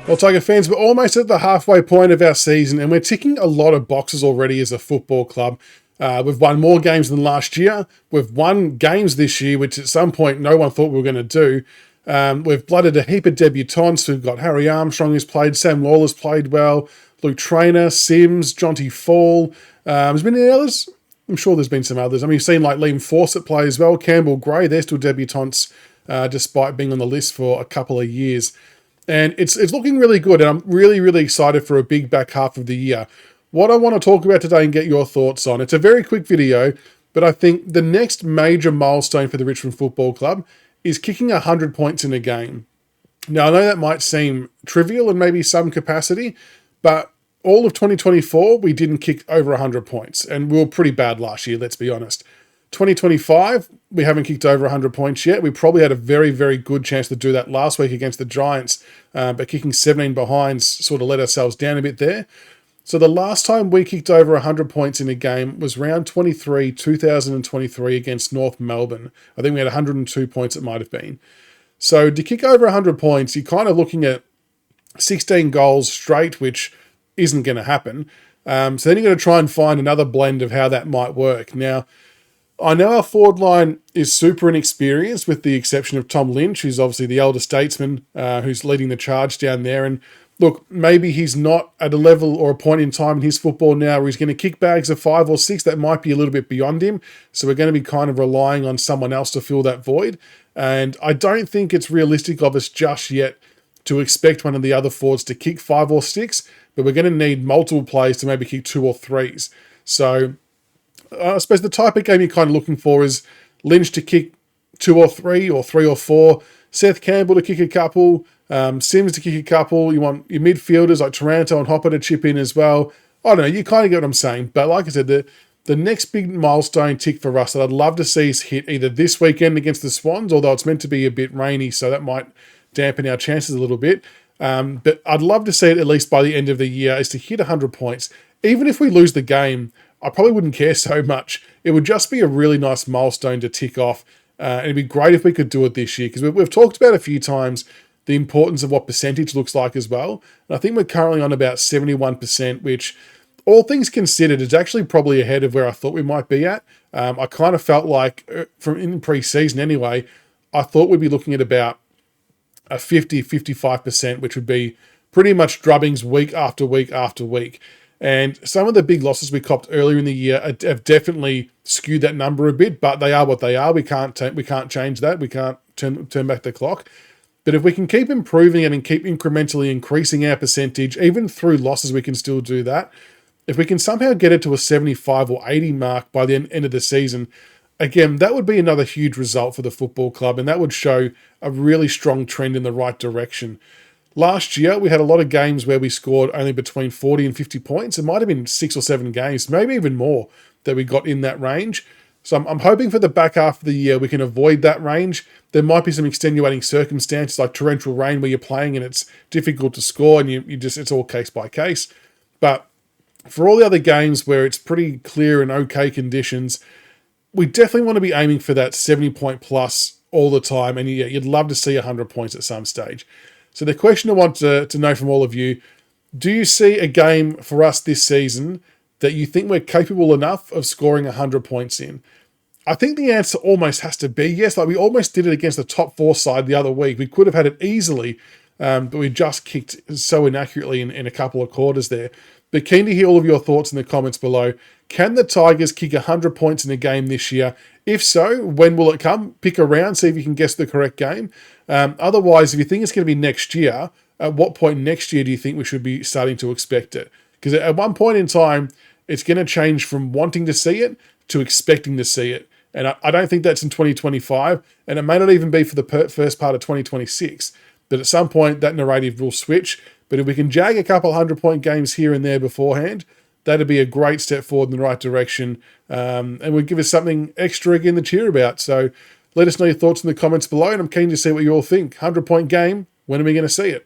Well, Tiger fans, we're almost at the halfway point of our season and we're ticking a lot of boxes already as a football club. We've won more games than last year. We've won games this year, which at some point no one thought we were going to do. We've blooded a heap of debutants. We've got Harry Armstrong who's played, Sam Lawler's played well, Luke Traynor, Sims, Jonty Fall. Has been any others? I'm sure there's been some others. I mean, you've seen like Liam Fawcett play as well, Campbell Gray, they're still debutants despite being on the list for a couple of years. And it's looking really good, and I'm really, really excited for a big back half of the year. What I want to talk about today and get your thoughts on, it's a very quick video, but I think the next major milestone for the Richmond Football Club is kicking 100 points in a game. Now, I know that might seem trivial in maybe some capacity, but all of 2024, we didn't kick over 100 points, and we were pretty bad last year, let's be honest. 2025, we haven't kicked over 100 points yet. We probably had a very, very good chance to do that last week against the Giants, but kicking 17 behinds sort of let ourselves down a bit there. So the last time we kicked over 100 points in a game was round 23, 2023 against North Melbourne. I think we had 102 points it might have been. So to kick over 100 points, you're kind of looking at 16 goals straight, which isn't going to happen. So then you're going to try and find another blend of how that might work. Now, I know our forward line is super inexperienced with the exception of Tom Lynch, who's obviously the elder statesman who's leading the charge down there. And look, maybe he's not at a level or a point in time in his football now where he's going to kick bags of 5 or 6. That might be a little bit beyond him. So we're going to be kind of relying on someone else to fill that void. And I don't think it's realistic of us just yet to expect one of the other forwards to kick 5 or 6, but we're going to need multiple players to maybe kick 2 or 3s. So I suppose the type of game you're kind of looking for is Lynch to kick 2 or 3 or 3 or 4, Seth Campbell to kick a couple, Sims to kick a couple. You want your midfielders like Taranto and Hopper to chip in as well. I don't know, you kind of get what I'm saying. But like I said, the next big milestone tick for us that I'd love to see is hit either this weekend against the Swans, although it's meant to be a bit rainy, so that might dampen our chances a little bit. But I'd love to see it at least by the end of the year is to hit 100 points. Even if we lose the game, I probably wouldn't care so much. It would just be a really nice milestone to tick off. And it'd be great if we could do it this year, because we've talked about a few times the importance of what percentage looks like as well. And I think we're currently on about 71%, which, all things considered, is actually probably ahead of where I thought we might be at. I kind of felt like, from in pre-season anyway, I thought we'd be looking at about a 50-55%, which would be pretty much drubbings week after week after week. And some of the big losses we copped earlier in the year have definitely skewed that number a bit, but they are what they are. We can't change that. We can't turn back the clock. But if we can keep improving it and keep incrementally increasing our percentage, even through losses, we can still do that. If we can somehow get it to a 75 or 80 mark by the end of the season, again, that would be another huge result for the football club, and that would show a really strong trend in the right direction. Last year, we had a lot of games where we scored only between 40 and 50 points. It might have been 6 or 7 games, maybe even more, that we got in that range. So I'm hoping for the back half of the year we can avoid that range. There might be some extenuating circumstances like torrential rain where you're playing and it's difficult to score and it's all case by case. But for all the other games where it's pretty clear and okay conditions, we definitely want to be aiming for that 70-point plus all the time. And yeah, you'd love to see 100 points at some stage. So the question I want to know from all of you, do you see a game for us this season that you think we're capable enough of scoring 100 points in? I think the answer almost has to be yes. Like we almost did it against the top 4 side the other week. We could have had it easily, but we just kicked so inaccurately in a couple of quarters there. But keen to hear all of your thoughts in the comments below. Can the Tigers kick 100 points in a game this year? If so, when will it come? Pick a round, see if you can guess the correct game. Otherwise, if you think it's going to be next year, at what point next year do you think we should be starting to expect it? Because at one point in time, it's going to change from wanting to see it to expecting to see it. And I don't think that's in 2025, and it may not even be for the first part of 2026. But at some point, that narrative will switch. But if we can jag a couple 100-point games here and there beforehand, that'd be a great step forward in the right direction, and would give us something extra again to cheer about. So let us know your thoughts in the comments below, and I'm keen to see what you all think. 100-point game, when are we going to see it?